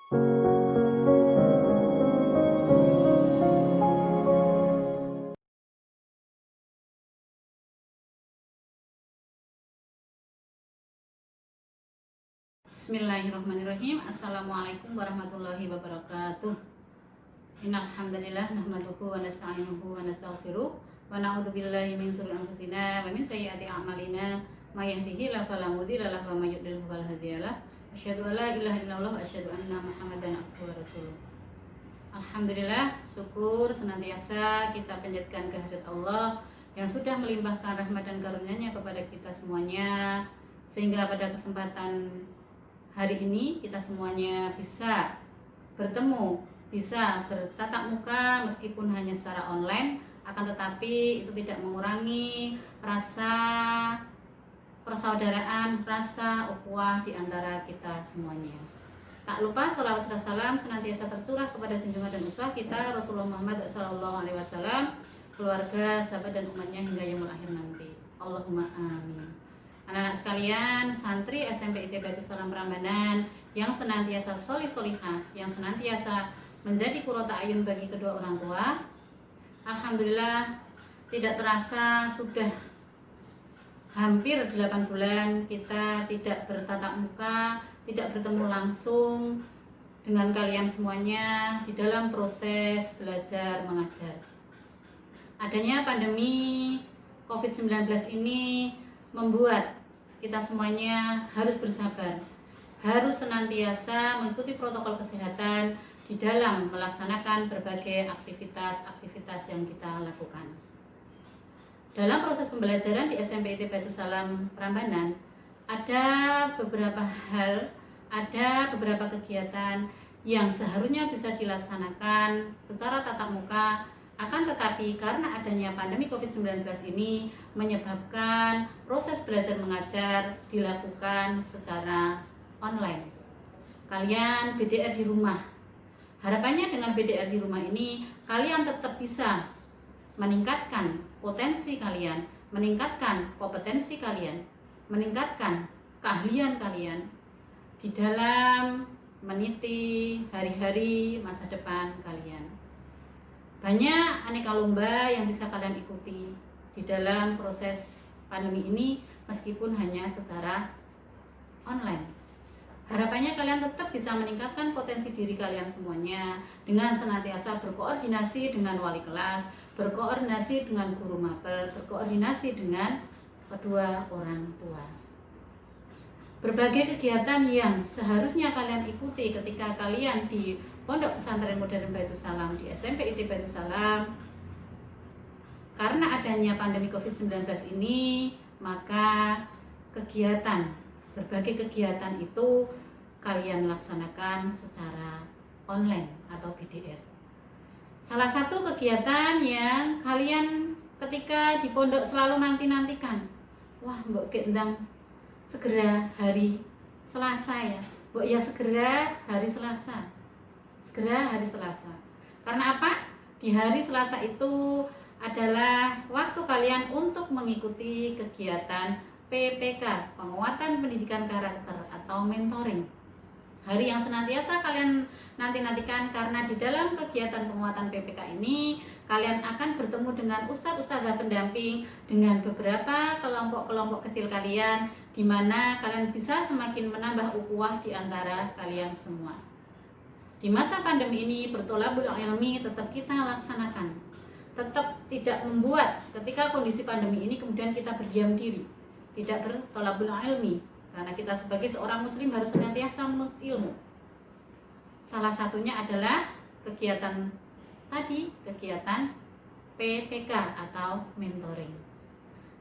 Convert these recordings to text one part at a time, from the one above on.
Bismillahirrahmanirrahim. Assalamualaikum warahmatullahi wabarakatuh. Innal hamdalillah nahmaduhu wa nasta'inuhu wa nastaghfiruh wa na'udzu billahi min syururi anfusina wa min sayyiati a'malina may yahdihillahu fala mudilla lahu wa may yudlil fala hadiyalah. Asyhadu an la ilaha illallah wa asyhadu anna Muhammadan abduhu wa rasuluh. Alhamdulillah, syukur senantiasa kita panjatkan kehadirat Allah yang sudah melimpahkan rahmat dan karunia-Nya kepada kita semuanya, sehingga pada kesempatan hari ini kita semuanya bisa bertemu, bisa bertatap muka meskipun hanya secara online, akan tetapi itu tidak mengurangi rasa persaudaraan, rasa ukhuwah di antara kita semuanya. Tak lupa sholawat dan salam senantiasa tercurah kepada junjungan dan uswah kita Rasulullah Muhammad SAW, keluarga, sahabat dan umatnya hingga yaumul akhir nanti. Allahumma amin. Anak-anak sekalian, santri SMP IT Baitus Salam Prambanan yang senantiasa solihah, yang senantiasa menjadi qurrata ayun bagi kedua orang tua. Alhamdulillah, tidak terasa sudah hampir 8 bulan kita tidak bertatap muka, tidak bertemu langsung dengan kalian semuanya di dalam proses belajar mengajar. Adanya pandemi COVID-19 ini membuat kita semuanya harus bersabar, harus senantiasa mengikuti protokol kesehatan di dalam melaksanakan berbagai aktivitas yang kita lakukan. Dalam proses pembelajaran di SMP IT Baitus Salam Prambanan, ada beberapa hal, ada beberapa kegiatan yang seharusnya bisa dilaksanakan secara tatap muka. Akan tetapi karena adanya pandemi COVID-19 ini menyebabkan proses belajar mengajar dilakukan secara online. Kalian BDR di rumah. Harapannya dengan BDR di rumah ini kalian tetap bisa meningkatkan potensi kalian, meningkatkan kompetensi kalian, meningkatkan keahlian kalian di dalam meniti hari-hari masa depan kalian. Banyak aneka lomba yang bisa kalian ikuti di dalam proses pandemi ini meskipun hanya secara online. Harapannya kalian tetap bisa meningkatkan potensi diri kalian semuanya dengan senantiasa berkoordinasi dengan wali kelas, berkoordinasi dengan guru mapel, berkoordinasi dengan kedua orang tua. Berbagai kegiatan yang seharusnya kalian ikuti ketika kalian di Pondok Pesantren Modern Baitus Salam di SMP IT Baitus Salam, karena adanya pandemi COVID-19 ini, maka berbagai kegiatan itu kalian laksanakan secara online atau BDR. Salah satu kegiatan yang kalian ketika di pondok selalu nantikan, wah mbok gendang segera hari Selasa ya, mbok ya segera hari Selasa. Karena apa? Di hari Selasa itu adalah waktu kalian untuk mengikuti kegiatan PPK, penguatan pendidikan karakter atau mentoring. Hari yang senantiasa kalian nantikan karena di dalam kegiatan penguatan PPK ini kalian akan bertemu dengan ustadz-ustadzah pendamping, dengan beberapa kelompok-kelompok kecil kalian, di mana kalian bisa semakin menambah ukhuwah di antara kalian semua. Di masa pandemi ini bertolabul ilmi tetap kita laksanakan, tetap tidak membuat ketika kondisi pandemi ini kemudian kita berdiam diri, tidak bertolabul ilmi, karena kita sebagai seorang muslim harus senantiasa menuntut ilmu. Salah satunya adalah kegiatan PPK atau mentoring.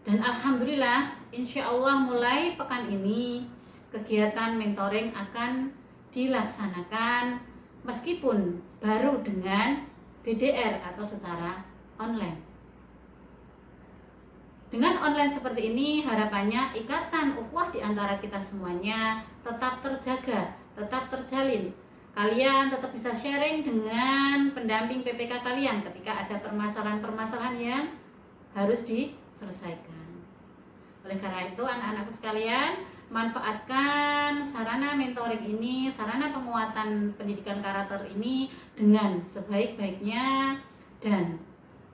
Dan alhamdulillah, insya Allah mulai pekan ini kegiatan mentoring akan dilaksanakan meskipun baru dengan BDR atau secara online. Dengan online seperti ini, harapannya ikatan ukhuwah di antara kita semuanya tetap terjaga, tetap terjalin. Kalian tetap bisa sharing dengan pendamping PPK kalian ketika ada permasalahan-permasalahan yang harus diselesaikan. Oleh karena itu, anak-anakku sekalian, manfaatkan sarana mentoring ini, sarana penguatan pendidikan karakter ini dengan sebaik-baiknya, dan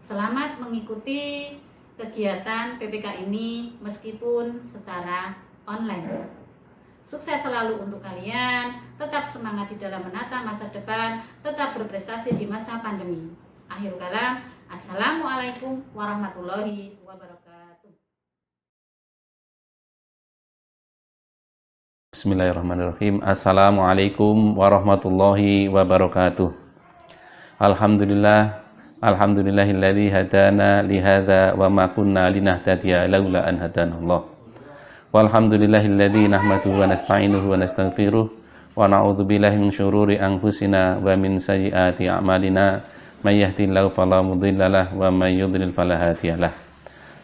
selamat mengikuti kegiatan PPK ini meskipun secara online. Sukses selalu untuk kalian, tetap semangat di dalam menata masa depan, tetap berprestasi di masa pandemi. Akhirul kalam, assalamualaikum warahmatullahi wabarakatuh. Bismillahirrahmanirrahim. Assalamualaikum warahmatullahi wabarakatuh. Alhamdulillahilladzi hadana lihadza wa ma kunna linahtadiya laula an hadanallah. Walhamdulillahilladzi nahmaduhu wa nasta'inuhu wa nastaghfiruh wa na'udzu billahi min syururi anfusina wa min sayyiati a'malina may yahdihillahu fala mudhillalah wa may yudhlil fala hadiyalah.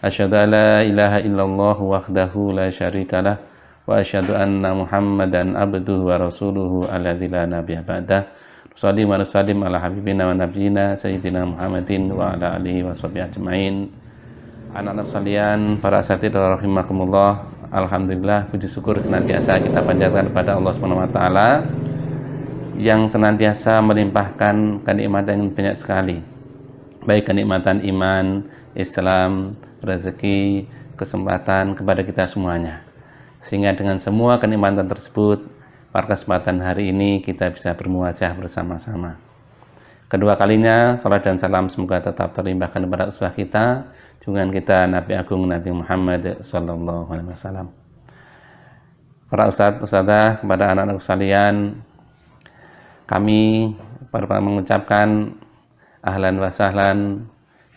Asyhadu an la ilaha illallah wahdahu la syarikalah wa asyhadu anna Muhammadan abduhu wa rasuluhu alladzi la nabiyya ba'dah. Shalli wa sallim ala habibina wa nabiyyina sayyidina Muhammadin wa ala alihi wa sahbihi ajmain. Anak-anak sekalian, para asatidz rahimakumullah, alhamdulillah, puji syukur senantiasa kita panjatkan kepada Allah Subhanahu wa taala yang senantiasa melimpahkan kenikmatan yang banyak sekali. Baik kenikmatan iman, Islam, rezeki, kesempatan kepada kita semuanya. Sehingga dengan semua kenikmatan tersebut, pada kesempatan hari ini kita bisa bermuajah bersama-sama. Kedua kalinya, salat dan salam semoga tetap terlimpahkan kepada uswah kita, junjungan kita Nabi Agung Nabi Muhammad sallallahu alaihi wasallam. Para ustadzah, kepada anak-anak sekalian, kami mengucapkan ahlan wa sahlan,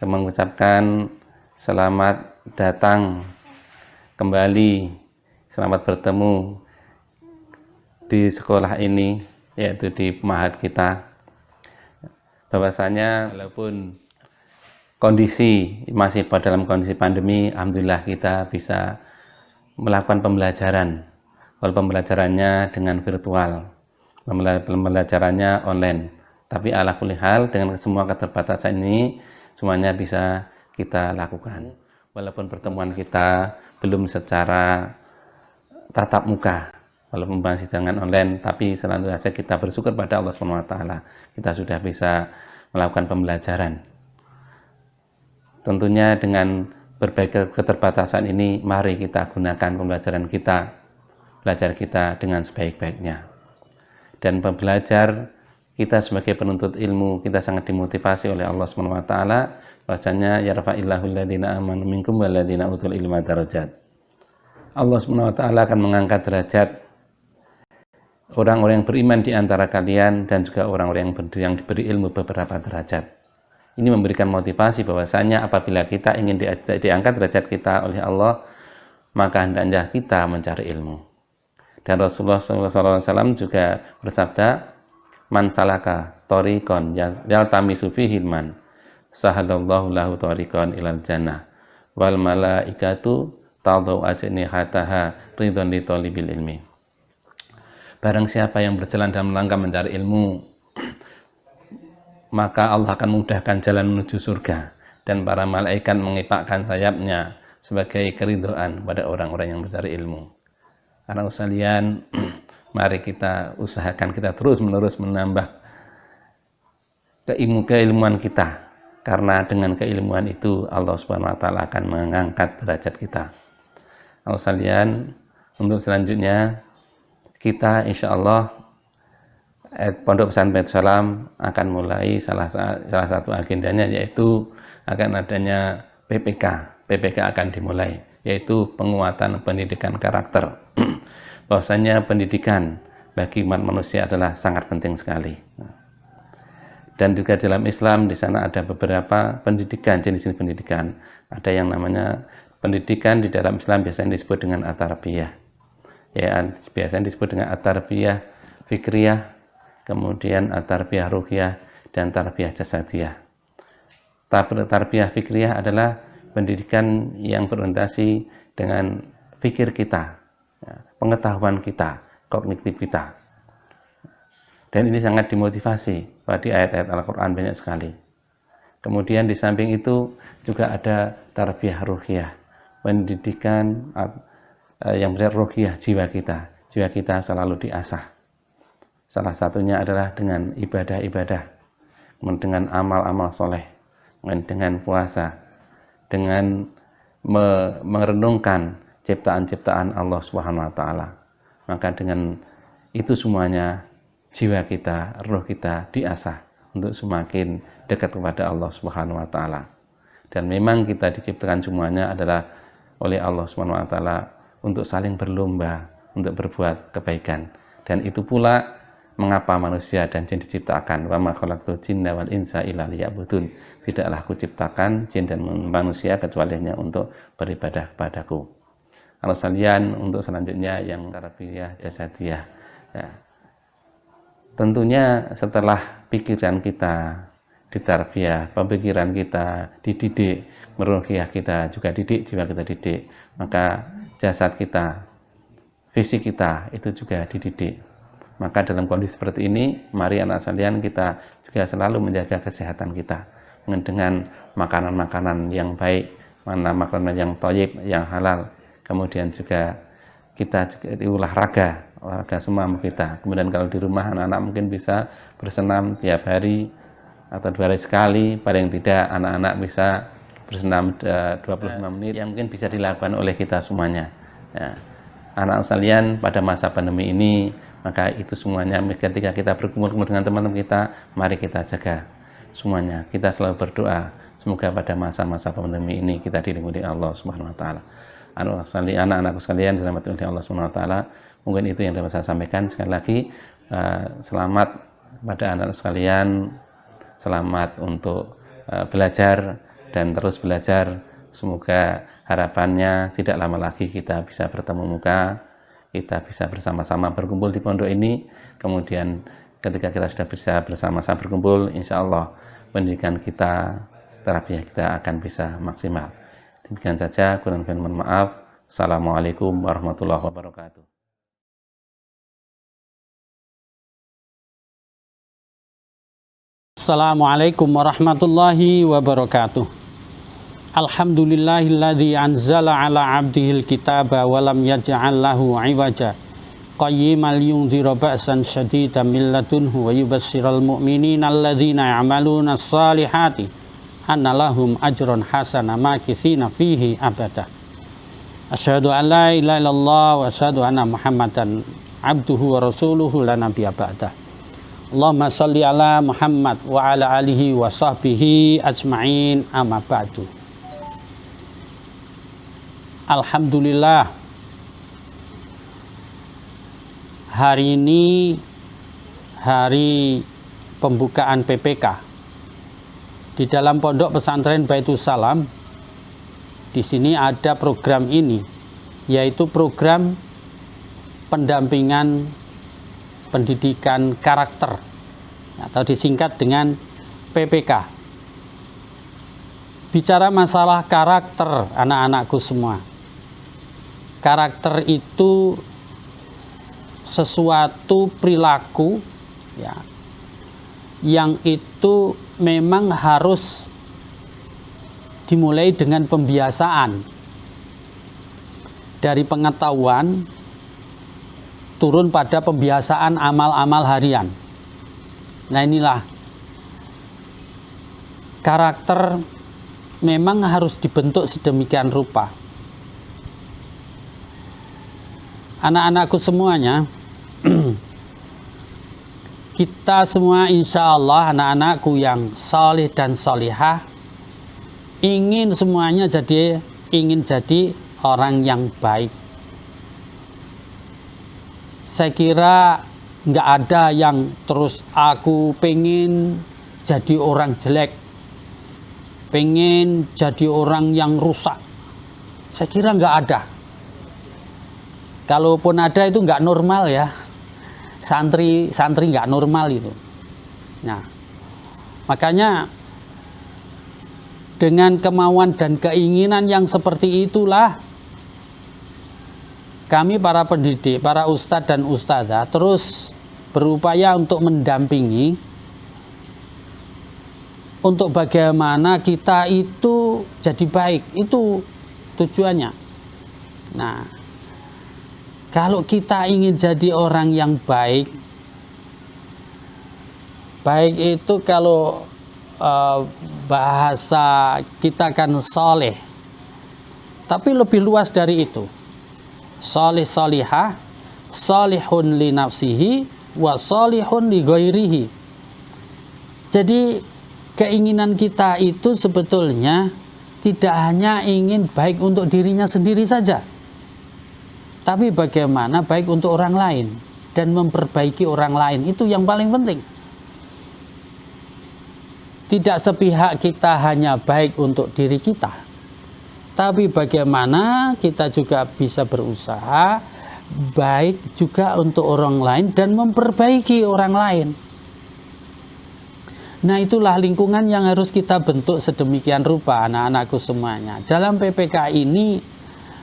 mengucapkan selamat datang kembali, selamat bertemu di sekolah ini, yaitu di Mahat kita. Bahwasanya walaupun kondisi masih dalam kondisi pandemi, alhamdulillah kita bisa melakukan pembelajaran. Walaupun pembelajarannya dengan virtual, pembelajarannya online. Tapi ala kulli hal, dengan semua keterbatasan ini, semuanya bisa kita lakukan. Walaupun pertemuan kita belum secara tatap muka, walaupun masih dengan online, tapi senantiasa kita bersyukur pada Allah SWT. Kita sudah bisa melakukan pembelajaran. Tentunya dengan berbagai keterbatasan ini, mari kita gunakan pembelajaran kita, belajar kita dengan sebaik-baiknya. Dan pembelajar kita sebagai penuntut ilmu, kita sangat dimotivasi oleh Allah SWT, bahwasanya yarfa'illahu alladziina aamanu minkum walladziina utul ilma darajat. Allah SWT akan mengangkat derajat orang-orang yang beriman di antara kalian dan juga orang-orang yang diberi ilmu beberapa derajat. Ini memberikan motivasi bahwasanya apabila kita ingin diangkat derajat kita oleh Allah, maka hendaknya kita mencari ilmu. Dan Rasulullah SAW juga bersabda, "Man salaka thoriqan yaltamisu fihi ilman, sahalallahu lahu thoriqan ilal jannah, wal malaikatu tadau ajnihataha ridwan li thalibil ilmi." Barang siapa yang berjalan dalam rangka mencari ilmu, maka Allah akan memudahkan jalan menuju surga, dan para malaikat mengepakkan sayapnya sebagai keridhaan pada orang-orang yang mencari ilmu. Anak sekalian, mari kita usahakan kita terus-menerus menambah keilmuan kita, karena dengan keilmuan itu Allah Subhanahu wa taala akan mengangkat derajat kita. Anak sekalian, untuk selanjutnya kita insya Allah Pondok Pesantren Baitur Salam akan mulai salah satu agendanya, yaitu akan adanya PPK. PPK akan dimulai, yaitu penguatan pendidikan karakter. Bahwasanya pendidikan bagi umat manusia adalah sangat penting sekali. Dan juga dalam Islam di sana ada beberapa pendidikan, jenis-jenis pendidikan. Ada yang namanya pendidikan di dalam Islam biasanya disebut dengan at-tarbiyah. Ya, biasanya disebut dengan at-tarbiyah fikriyah, kemudian at-tarbiyah ruhiyah, dan tarbiyah jasadiyah. Tarbiyah fikriyah adalah pendidikan yang berorientasi dengan pikir kita, pengetahuan kita, kognitif kita. Dan ini sangat dimotivasi pada ayat-ayat Al-Quran banyak sekali. Kemudian di samping itu juga ada tarbiyah ruhiyah, pendidikan yang benar ruhiyah jiwa kita selalu diasah. Salah satunya adalah dengan ibadah-ibadah, dengan amal-amal soleh, dengan puasa, dengan merenungkan ciptaan-ciptaan Allah Subhanahu wa taala. Maka dengan itu semuanya jiwa kita, roh kita diasah untuk semakin dekat kepada Allah Subhanahu wa taala. Dan memang kita diciptakan semuanya adalah oleh Allah Subhanahu wa taala untuk saling berlomba, untuk berbuat kebaikan. Dan itu pula mengapa manusia dan jin diciptakan. Wa ma khalaqtul jinna wal insa illa liya'budun. Tidaklah aku ciptakan jin dan manusia kecuali hanya untuk beribadah kepadaku. Kalau sekalian, untuk selanjutnya yang tarbiyah jasadiyah. Ya. Tentunya setelah pikiran kita ditarbiyah, pemikiran kita dididik, ruhiyah kita juga didik, jiwa kita didik, maka jasad kita, fisik kita itu juga dididik. Maka dalam kondisi seperti ini, mari anak sekalian kita juga selalu menjaga kesehatan kita dengan makanan-makanan yang baik, makanan yang thayyib, yang halal. Kemudian juga kita juga olahraga semua kita. Kemudian kalau di rumah anak-anak mungkin bisa bersenam tiap hari atau 2 hari sekali, paling tidak anak-anak bisa bersenam 25 menit yang mungkin bisa dilakukan oleh kita semuanya. Ya. Anak sekalian, pada masa pandemi ini, maka itu semuanya ketika kita berkumpul dengan teman-teman kita, mari kita jaga semuanya. Kita selalu berdoa semoga pada masa-masa pandemi ini kita dilindungi Allah Subhanahu wa taala. Anak-anakku sekalian dirahmati oleh Allah Subhanahu wa taala, mungkin itu yang dapat saya sampaikan. Sekali lagi selamat pada anak sekalian, selamat untuk belajar dan terus belajar. Semoga harapannya tidak lama lagi kita bisa bertemu muka, kita bisa bersama-sama berkumpul di pondok ini. Kemudian ketika kita sudah bisa bersama-sama berkumpul, insya Allah pendidikan kita, tarbiyah kita akan bisa maksimal. Demikian saja, kurang lebih mohon maaf. Assalamualaikum warahmatullahi wabarakatuh. Assalamualaikum warahmatullahi wabarakatuh. Alhamdulillahilladzi anzala ala abdihil kitaba wa lam yaj'al lahu 'iwaja qayyimal yunzira ba'san syadidan min ladunhu wa yubassyiral mu'minina alladzina ya'maluna shalihati anna lahum ajran hasana makitsina fihi abada. Asyhadu an la ilaha illallah wa asyhadu anna Muhammadan abduhu wa rasuluhu la nabiyya ba'da. Allahumma shalli ala Muhammad wa ala alihi wa sahbihi ajma'in, amma ba'du. Alhamdulillah, hari ini hari pembukaan PPK di dalam Pondok Pesantren Baitus Salam. Di sini ada program ini, yaitu program pendampingan pendidikan karakter atau disingkat dengan PPK. Bicara masalah karakter, anak-anakku semua, karakter itu sesuatu perilaku ya, yang itu memang harus dimulai dengan pembiasaan dari pengetahuan turun pada pembiasaan amal-amal harian. Nah, inilah karakter memang harus dibentuk sedemikian rupa. Anak-anakku semuanya, kita semua insya Allah anak-anakku yang saleh dan salihah ingin semuanya ingin jadi orang yang baik. Saya kira nggak ada yang terus aku pengen jadi orang jelek, pengen jadi orang yang rusak. Saya kira nggak ada. Kalaupun ada itu nggak normal ya. Santri nggak normal itu. Nah, makanya dengan kemauan dan keinginan yang seperti itulah kami para pendidik, para ustadz dan ustadzah terus berupaya untuk mendampingi untuk bagaimana kita itu jadi baik. Itu tujuannya. Nah, Kalau kita ingin jadi orang yang baik, baik itu kalau bahasa kita kan soleh, tapi lebih luas dari itu. Soleh solihah, solihun li nafsihi, wa solihun li ghairihi. Jadi keinginan kita itu sebetulnya tidak hanya ingin baik untuk dirinya sendiri saja, tapi bagaimana baik untuk orang lain dan memperbaiki orang lain, itu yang paling penting. Tidak sepihak kita hanya baik untuk diri kita, tapi bagaimana kita juga bisa berusaha baik juga untuk orang lain dan memperbaiki orang lain. Nah, itulah lingkungan yang harus kita bentuk sedemikian rupa, anak-anakku semuanya. Dalam PPK ini,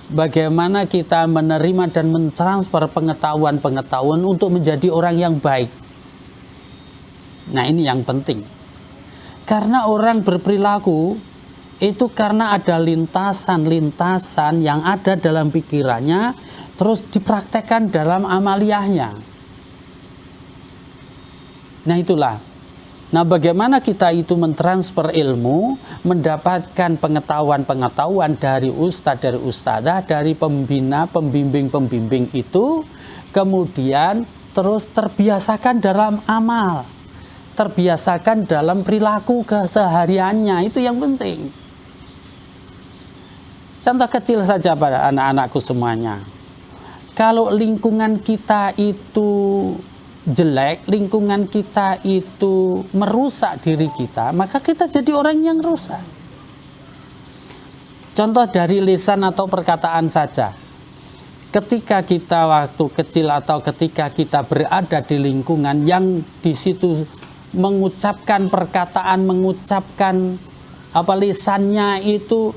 bagaimana kita menerima dan mentransfer pengetahuan-pengetahuan untuk menjadi orang yang baik. Nah, ini yang penting. Karena orang berperilaku itu karena ada lintasan-lintasan yang ada dalam pikirannya, terus dipraktekkan dalam amaliyahnya. Nah, itulah. Nah, bagaimana kita itu mentransfer ilmu, mendapatkan pengetahuan-pengetahuan dari ustadz, dari ustadzah, dari pembina, pembimbing-pembimbing itu, kemudian terus terbiasakan dalam amal, terbiasakan dalam perilaku kesehariannya, itu yang penting. Contoh kecil saja pada anak-anakku semuanya. Kalau lingkungan kita itu jelek, lingkungan kita itu merusak diri kita, maka kita jadi orang yang rusak. Contoh dari lisan atau perkataan saja. Ketika kita waktu kecil atau ketika kita berada di lingkungan yang di situ mengucapkan perkataan, mengucapkan lisannya itu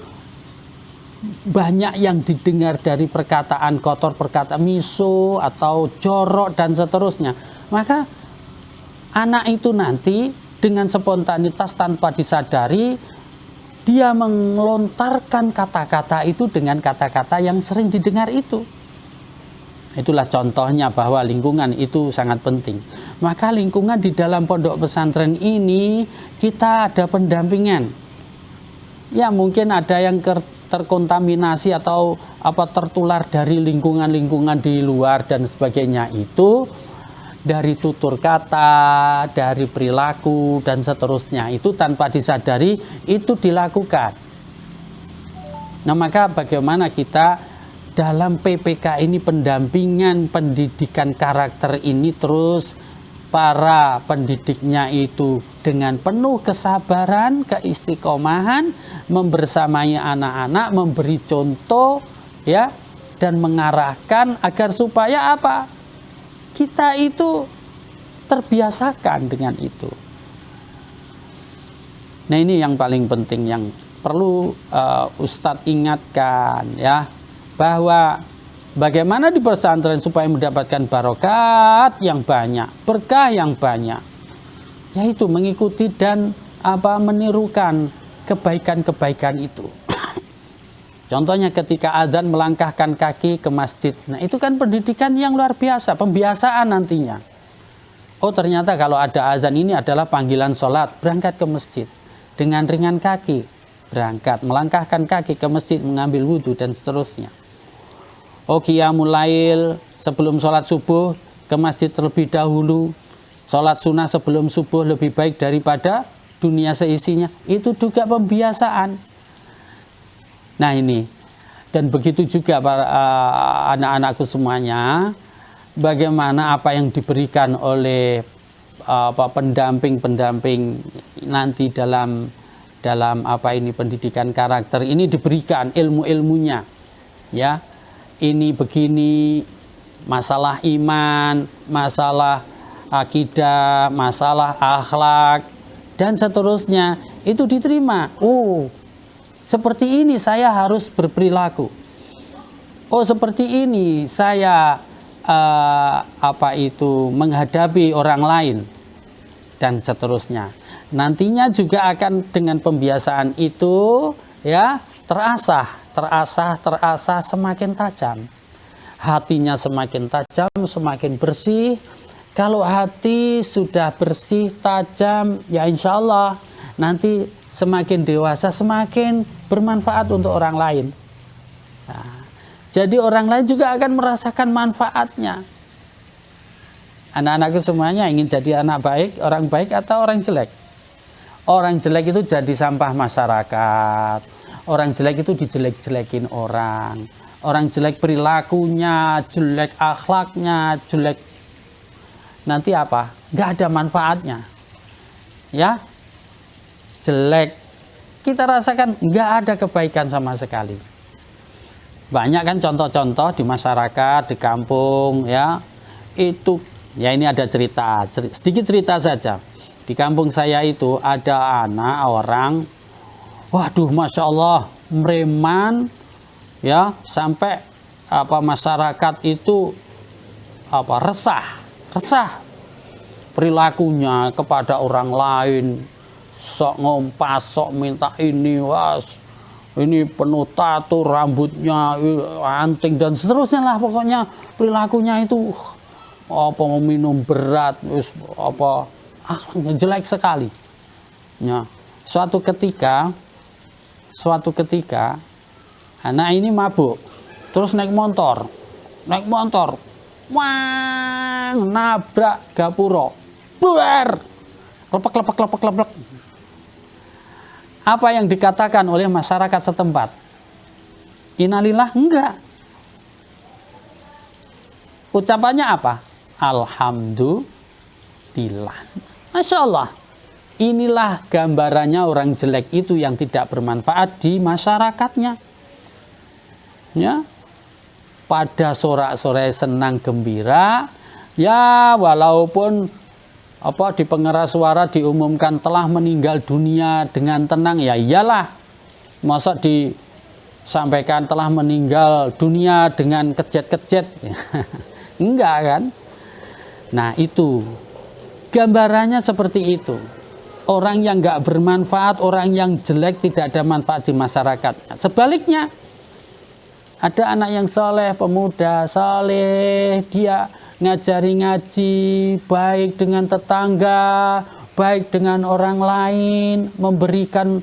banyak yang didengar dari perkataan kotor, perkataan miso atau jorok dan seterusnya, maka anak itu nanti dengan spontanitas tanpa disadari dia melontarkan kata-kata itu dengan kata-kata yang sering didengar itu. Itulah contohnya bahwa lingkungan itu sangat penting. Maka lingkungan di dalam pondok pesantren ini kita ada pendampingan. Ya, mungkin ada yang terkontaminasi atau tertular dari lingkungan-lingkungan di luar dan sebagainya, itu dari tutur kata, dari perilaku dan seterusnya, itu tanpa disadari itu dilakukan. Nah, maka bagaimana kita dalam PPK ini, pendampingan pendidikan karakter ini, terus para pendidiknya itu dengan penuh kesabaran, keistiqomahan, membersamai anak-anak, memberi contoh, ya, dan mengarahkan agar supaya apa? Kita itu terbiasakan dengan itu. Nah, ini yang paling penting yang perlu Ustadz ingatkan, ya, bahwa bagaimana di pesantren supaya mendapatkan barokat yang banyak, berkah yang banyak, yaitu mengikuti dan menirukan kebaikan-kebaikan itu. Contohnya ketika azan melangkahkan kaki ke masjid. Nah, itu kan pendidikan yang luar biasa, pembiasaan nantinya. Oh, ternyata kalau ada azan ini adalah panggilan sholat, berangkat ke masjid dengan ringan kaki, berangkat melangkahkan kaki ke masjid, mengambil wudhu dan seterusnya. Oh, qiyamul lail sebelum sholat subuh ke masjid terlebih dahulu. Sholat sunnah sebelum subuh lebih baik daripada dunia seisinya. Itu juga pembiasaan. Nah, ini. Dan begitu juga para anak-anakku semuanya. Bagaimana apa yang diberikan oleh pendamping-pendamping nanti dalam pendidikan karakter ini, diberikan ilmu-ilmunya. Ya. Ini begini, masalah iman, masalah akidah, masalah akhlak, dan seterusnya, itu diterima. Oh, seperti ini saya harus berperilaku. Oh, seperti ini saya menghadapi orang lain, dan seterusnya. Nantinya juga akan dengan pembiasaan itu, ya, terasah semakin tajam. hatinya semakin tajam, semakin bersih. Kalau hati sudah bersih, tajam, ya insya Allah nanti semakin dewasa, semakin bermanfaat untuk orang lain. Nah, jadi orang lain juga akan merasakan manfaatnya. Anak-anakku semuanya ingin jadi anak baik, orang baik atau orang jelek? Orang jelek itu jadi sampah masyarakat. Orang jelek itu dijelek-jelekin orang. Orang jelek perilakunya, jelek akhlaknya, jelek. Nanti apa? Nggak ada manfaatnya. Ya, jelek. Kita rasakan nggak ada kebaikan sama sekali. Banyak kan contoh-contoh di masyarakat, di kampung, ya. Itu, ya ini ada cerita, sedikit cerita saja. Di kampung saya itu ada anak orang, waduh, masya Allah, preman, ya, sampai masyarakat itu resah perilakunya kepada orang lain, sok ngompas, sok minta ini, ini penuh tato, rambutnya anting dan seterusnya lah, pokoknya perilakunya itu minum berat, akhlaknya jelek sekali. Ya, suatu ketika anak ini mabuk, terus naik motor, nabrak gapuro, buar, lepek. Apa yang dikatakan oleh masyarakat setempat? Innalillah? Enggak. Ucapannya apa? Alhamdulillah. Masya Allah. Inilah gambarannya orang jelek itu yang tidak bermanfaat di masyarakatnya. Ya. Pada sorak-sorai senang gembira, ya walaupun di pengeras suara diumumkan telah meninggal dunia dengan tenang, ya iyalah, masa disampaikan telah meninggal dunia dengan kejet-kejet. Enggak kan? Nah, itu gambarannya seperti itu. Orang yang enggak bermanfaat, orang yang jelek, tidak ada manfaat di masyarakat. Sebaliknya, ada anak yang soleh, pemuda soleh, dia ngajari ngaji, baik dengan tetangga, baik dengan orang lain, memberikan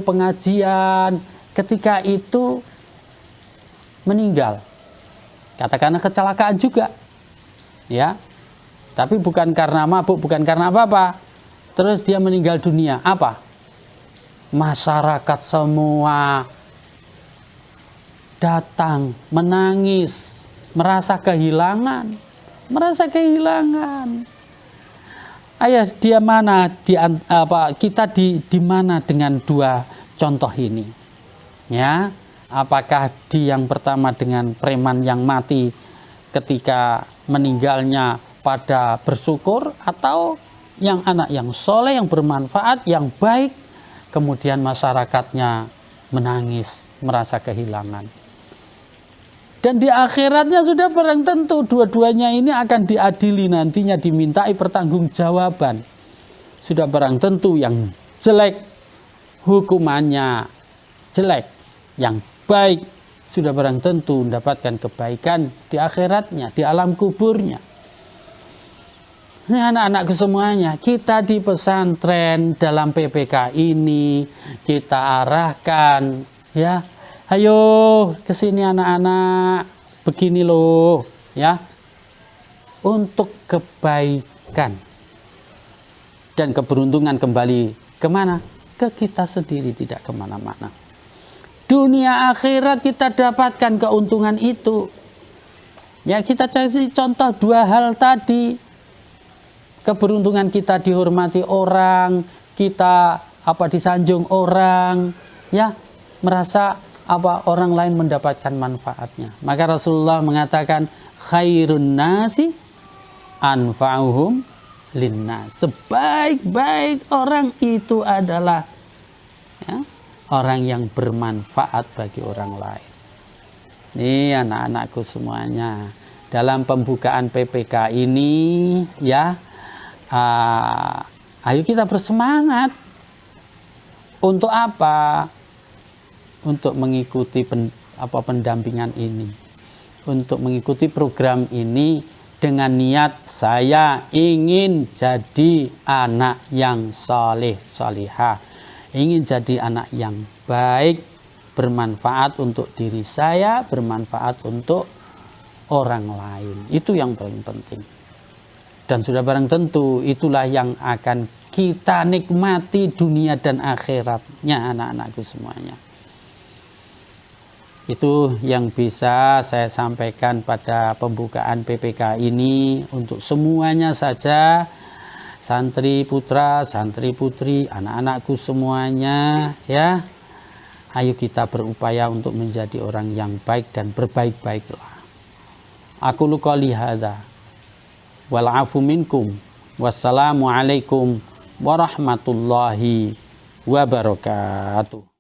pengajian. Ketika itu meninggal, katakanlah kecelakaan juga, ya. Tapi bukan karena mabuk, bukan karena apa-apa. Terus dia meninggal dunia, apa? Masyarakat semua datang, menangis, merasa kehilangan. Ayah, dia mana kita di mana dengan dua contoh ini? Ya, apakah di yang pertama dengan preman yang mati ketika meninggalnya pada bersyukur, atau yang anak yang soleh, yang bermanfaat, yang baik, kemudian masyarakatnya menangis, merasa kehilangan. Dan di akhiratnya sudah barang tentu dua-duanya ini akan diadili, nantinya dimintai pertanggungjawaban. Sudah barang tentu yang jelek hukumannya jelek, yang baik sudah barang tentu mendapatkan kebaikan di akhiratnya, di alam kuburnya. Ini anak-anakku semuanya, kita di pesantren dalam PPK ini kita arahkan, ya. Ayo ke sini anak-anak, begini loh, ya. Untuk kebaikan dan keberuntungan kembali kemana? Ke kita sendiri, tidak kemana-mana. Dunia akhirat kita dapatkan keuntungan itu. Ya, kita kasih contoh dua hal tadi. Keberuntungan kita dihormati orang, kita disanjung orang, ya, merasa orang lain mendapatkan manfaatnya. Maka Rasulullah mengatakan khairun nasi anfa'uhum linnas. Sebaik-baik orang itu adalah, ya, orang yang bermanfaat bagi orang lain. Ini anak-anakku semuanya, dalam pembukaan PPK ini, ya, ayo kita bersemangat. Untuk apa? Untuk mengikuti pendampingan ini, untuk mengikuti program ini dengan niat saya ingin jadi anak yang soleh, solihah, ingin jadi anak yang baik, bermanfaat untuk diri saya, bermanfaat untuk orang lain. Itu yang paling penting. Dan sudah barang tentu itulah yang akan kita nikmati dunia dan akhiratnya anak-anakku semuanya. Itu yang bisa saya sampaikan pada pembukaan PPK ini untuk semuanya saja, santri putra, santri putri, anak-anakku semuanya ya. Ayo kita berupaya untuk menjadi orang yang baik dan berbaik-baiklah. Aku qouli hadza wal afu minkum. Wassalamualaikum warahmatullahi wabarakatuh.